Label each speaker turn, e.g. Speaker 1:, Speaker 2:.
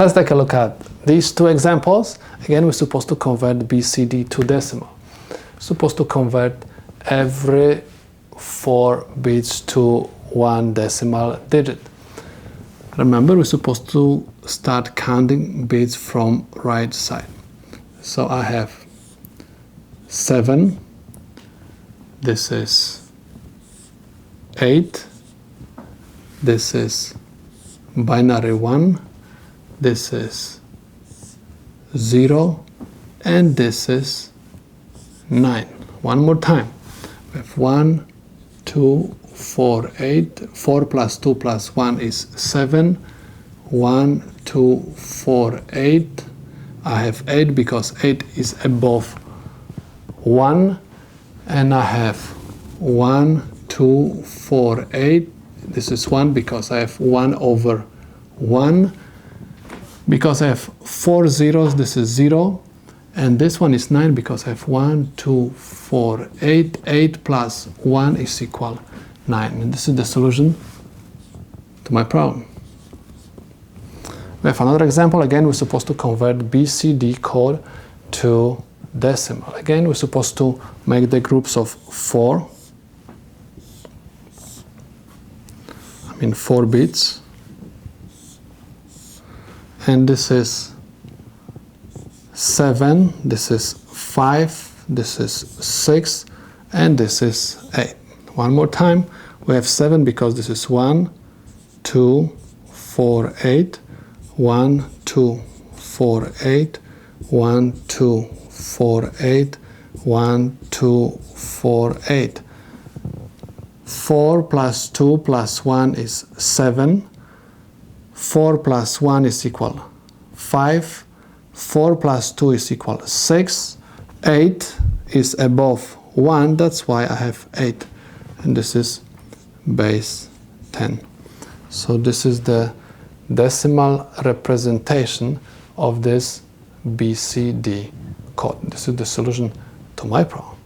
Speaker 1: Let's take a look at these two examples. Again, we're supposed to convert BCD to decimal. Supposed to convert every 4 bits to 1 decimal digit. Remember, we're supposed to start counting bits from right side. So I have 7, this is 8, this is binary 1, this is 0, and this is 9. One more time. We have 1, 2, 4, 8. 4 plus 2 plus 1 is 7. 1, 2, 4, 8. I have 8 because 8 is above 1. And I have 1, 2, 4, 8. This is 1 because I have 1 over 1. Because I have 4 zeros, this is 0. And this one is 9 because I have 1, 2, 4, 8. 8 plus 1 is equal 9. And this is the solution to my problem. We have another example. Again, we're supposed to convert BCD code to decimal. Again, we're supposed to make the groups of 4. 4 bits. And this is 7, this is 5, this is 6, and this is 8. One more time. We have 7 because this is 1, 2, 4, 8. 1, 2, 4, 8. 1, 2, 4, 8. 1, 2, 4, 8. 4 plus 2 plus 1 is 7. 4 plus 1 is equal 5. 4 plus 2 is equal 6. 8 is above 1. That's why I have 8. And this is base 10. So this is the decimal representation of this BCD code. This is the solution to my problem.